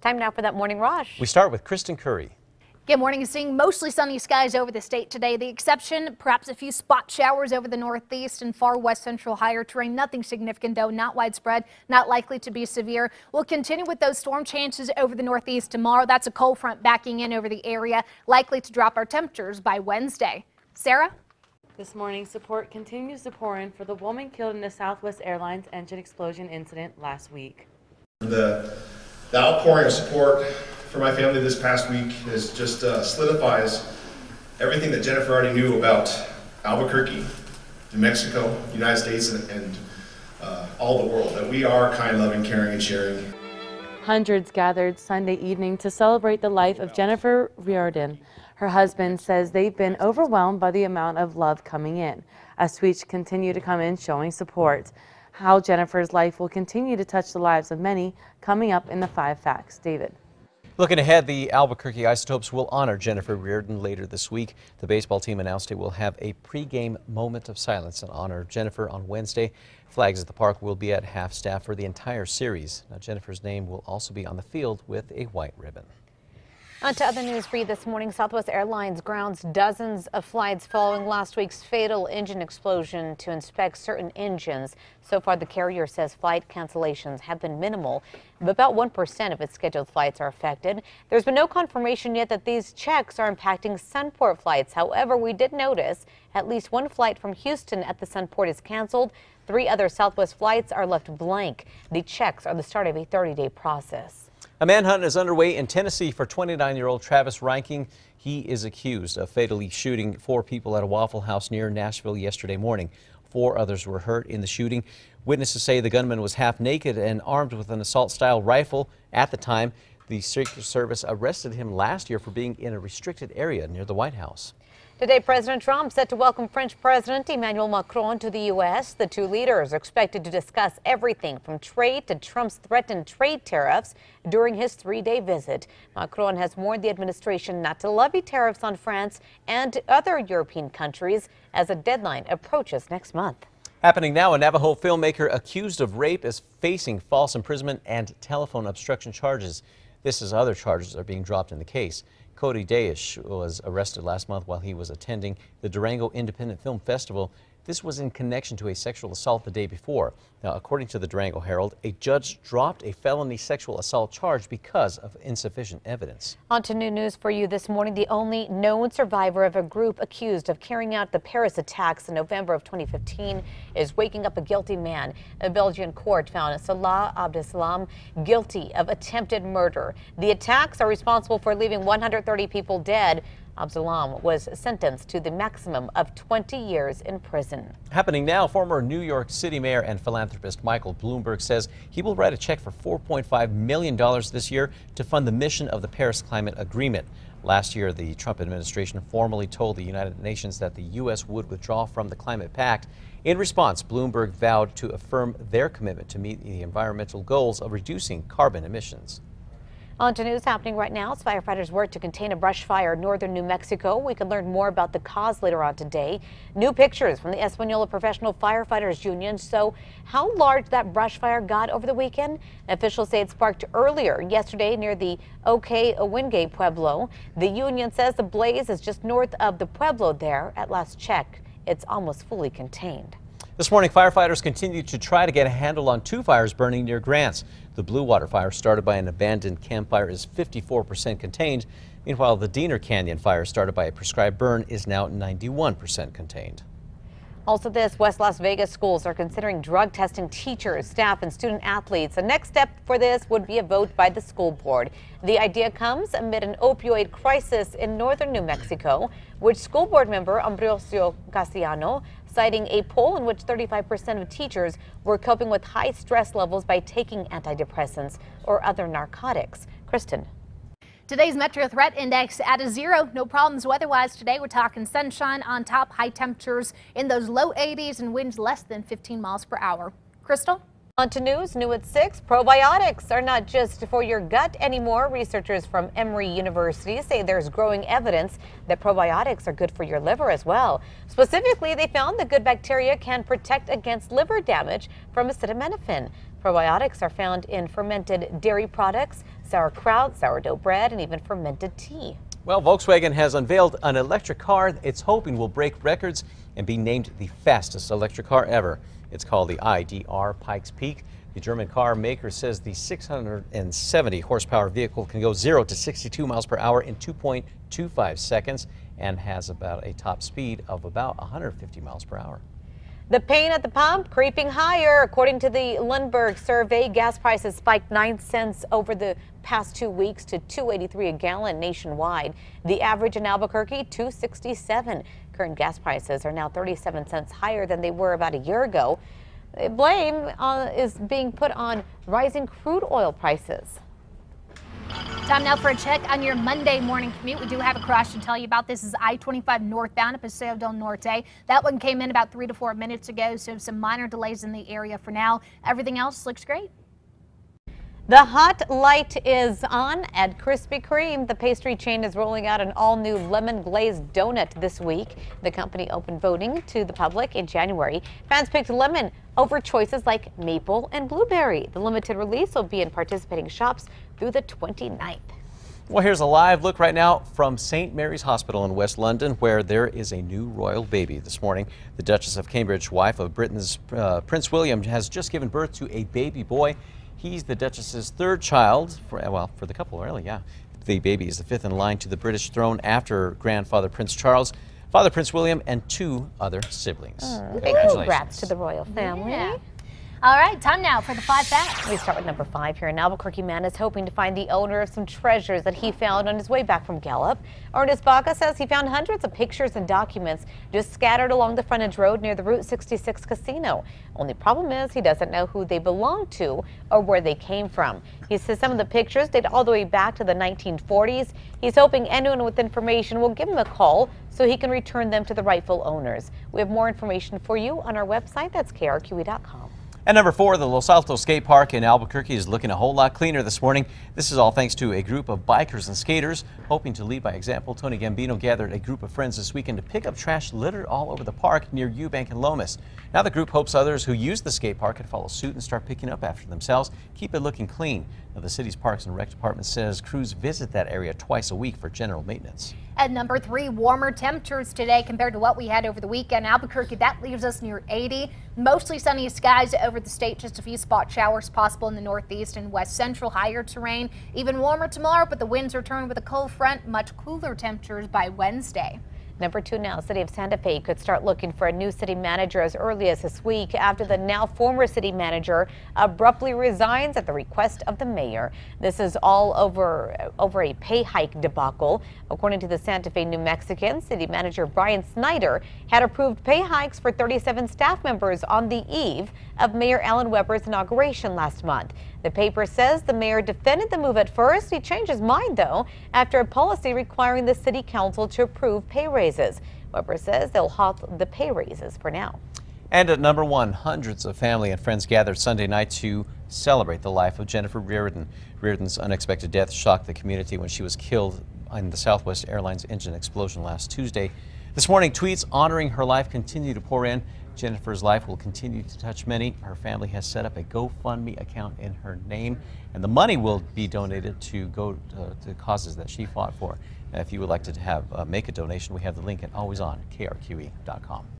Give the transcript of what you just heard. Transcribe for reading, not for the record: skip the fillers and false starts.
Time now for that morning rush. We start with Kristen Curry. Good morning. Seeing mostly sunny skies over the state today. The exception, perhaps a few spot showers over the northeast and far west central higher terrain. Nothing significant, though, not widespread, not likely to be severe. We'll continue with those storm chances over the northeast tomorrow. That's a cold front backing in over the area, likely to drop our temperatures by Wednesday. Sarah? This morning, support continues to pour in for the woman killed in the Southwest Airlines engine explosion incident last week. The outpouring of support for my family this past week is just solidifies everything that Jennifer already knew about Albuquerque, New Mexico, United States, and all the world, that we are kind, loving, caring, and sharing. Hundreds gathered Sunday evening to celebrate the life of Jennifer Riordan. Her husband says they've been overwhelmed by the amount of love coming in, as tweets continue to come in showing support. How Jennifer's life will continue to touch the lives of many, coming up in the 5 Facts. David. Looking ahead, the Albuquerque Isotopes will honor Jennifer Riordan later this week. The baseball team announced it will have a pregame moment of silence in honor of Jennifer on Wednesday. Flags at the park will be at half-staff for the entire series. Now, Jennifer's name will also be on the field with a white ribbon. On to other news for you this morning. Southwest Airlines grounds dozens of flights following last week's fatal engine explosion to inspect certain engines. So far, the carrier says flight cancellations have been minimal. About 1% of its scheduled flights are affected. There's been no confirmation yet that these checks are impacting Sunport flights. However, we did notice at least one flight from Houston at the Sunport is canceled. 3 other Southwest flights are left blank. The checks are the start of a 30-day process. A manhunt is underway in Tennessee for 29-year-old Travis Reinking. He is accused of fatally shooting 4 people at a Waffle House near Nashville yesterday morning. 4 others were hurt in the shooting. Witnesses say the gunman was half naked and armed with an assault-style rifle. At the time, the Secret Service arrested him last year for being in a restricted area near the White House. Today, President Trump set to welcome French President Emmanuel Macron to the U.S. The 2 leaders are expected to discuss everything from trade to Trump's threatened trade tariffs during his 3-day visit. Macron has warned the administration not to levy tariffs on France and other European countries as a deadline approaches next month. Happening now, a Navajo filmmaker accused of rape is facing false imprisonment and telephone obstruction charges. This as other charges are being dropped in the case. Cody Dayish was arrested last month while he was attending the Durango Independent Film Festival. This was in connection to a sexual assault the day before. Now, according to the Durango Herald, a judge dropped a felony sexual assault charge because of insufficient evidence. On to new news for you this morning. The only known survivor of a group accused of carrying out the Paris attacks in November of 2015 is waking up a guilty man. A Belgian court found Salah Abdeslam guilty of attempted murder. The attacks are responsible for leaving 130 people dead. Abdeslam was sentenced to the maximum of 20 years in prison. Happening now, former New York City Mayor and philanthropist Michael Bloomberg says he will write a check for $4.5 million this year to fund the mission of the Paris Climate Agreement. Last year, the Trump administration formally told the United Nations that the U.S. would withdraw from the Climate Pact. In response, Bloomberg vowed to affirm their commitment to meet the environmental goals of reducing carbon emissions. On to news happening right now as firefighters work to contain a brush fire in northern New Mexico. We can learn more about the cause later on today. New pictures from the Espanola Professional Firefighters Union show how large that brush fire got over the weekend. Officials say it sparked earlier yesterday near the Owenge Pueblo. The union says the blaze is just north of the Pueblo there. At last check, it's almost fully contained. This morning, firefighters continue to try to get a handle on 2 fires burning near Grants. The Blue Water fire started by an abandoned campfire is 54% contained. Meanwhile, the Diener Canyon fire started by a prescribed burn is now 91% contained. Also this, West Las Vegas schools are considering drug testing teachers, staff, and student athletes. The next step for this would be a vote by the school board. The idea comes amid an opioid crisis in northern New Mexico, which school board member Ambrosio Castellano citing a poll in which 35% of teachers were coping with high stress levels by taking antidepressants or other narcotics. Kristen. Today's Metro Threat Index at a 0. No problems weather-wise today. We're talking sunshine on top, high temperatures in those low 80s and winds less than 15 miles per hour. Crystal? On to news, new at 6. Probiotics are not just for your gut anymore. Researchers from Emory University say there's growing evidence that probiotics are good for your liver as well. Specifically, they found that good bacteria can protect against liver damage from acetaminophen. Probiotics are found in fermented dairy products, sauerkraut, sourdough bread, and even fermented tea. Well, Volkswagen has unveiled an electric car it's hoping will break records and be named the fastest electric car ever. It's called the IDR Pikes Peak. The German car maker says the 670 horsepower vehicle can go 0 to 62 miles per hour in 2.25 seconds and has about a top speed of about 150 miles per hour. The pain at the pump creeping higher. According to the Lindbergh survey, gas prices spiked 9 cents over the past 2 weeks to $2.83 a gallon nationwide. The average in Albuquerque, $2.67. Current gas prices are now 37 cents higher than they were about a year ago. Blame is being put on rising crude oil prices. Time now for a check on your Monday morning commute. We do have a crash to tell you about. This is I-25 northbound at Paseo del Norte. That one came in about 3 to 4 minutes ago, so some minor delays in the area for now. Everything else looks great. The hot light is on at Krispy Kreme. The pastry chain is rolling out an all-new lemon glazed donut this week. The company opened voting to the public in January. Fans picked lemon over choices like maple and blueberry. The limited release will be in participating shops through the 29th. Well, here's a live look right now from St. Mary's Hospital in West London, where there is a new royal baby this morning. The Duchess of Cambridge, wife of Britain's Prince William, has just given birth to a baby boy. He's the Duchess's third child, for the couple, really, yeah. The baby is the fifth in line to the British throne after grandfather Prince Charles, father Prince William, and 2 other siblings. Congratulations. Congrats to the royal family. Yeah. All right, time now for the 5 facts. We start with number 5 here. An Albuquerque man is hoping to find the owner of some treasures that he found on his way back from Gallup. Ernest Baca says he found hundreds of pictures and documents just scattered along the frontage road near the Route 66 casino. Only problem is he doesn't know who they belong to or where they came from. He says some of the pictures date all the way back to the 1940s. He's hoping anyone with information will give him a call so he can return them to the rightful owners. We have more information for you on our website. That's KRQE.com. At number 4, the Los Altos Skate Park in Albuquerque is looking a whole lot cleaner this morning. This is all thanks to a group of bikers and skaters hoping to lead by example. Tony Gambino gathered a group of friends this weekend to pick up trash littered all over the park near Eubank and Lomas. Now the group hopes others who use the skate park can follow suit and start picking up after themselves. Keep it looking clean. Now the city's Parks and Rec Department says crews visit that area twice a week for general maintenance. At number 3, warmer temperatures today compared to what we had over the weekend. Albuquerque, that leaves us near 80. Mostly sunny skies over the state. Just a few spot showers possible in the northeast and west central. Higher terrain. Even warmer tomorrow, but the winds return with a cold front. Much cooler temperatures by Wednesday. Number 2 now, City of Santa Fe could start looking for a new city manager as early as this week after the now former city manager abruptly resigns at the request of the mayor. This is all over a pay hike debacle. According to the Santa Fe New Mexican, city manager Brian Snyder had approved pay hikes for 37 staff members on the eve of Mayor Alan Weber's inauguration last month. The paper says the mayor defended the move at first. He changed his mind, though, after a policy requiring the city council to approve pay raises. Weber says they'll halt the pay raises for now. And at number 1, hundreds of family and friends gathered Sunday night to celebrate the life of Jennifer Riordan. Riordan's unexpected death shocked the community when she was killed in the Southwest Airlines engine explosion last Tuesday. This morning, tweets honoring her life continue to pour in. Jennifer's life will continue to touch many. Her family has set up a GoFundMe account in her name, and the money will be donated to go to causes that she fought for. If you would like to make a donation, we have the link at alwaysonkrqe.com.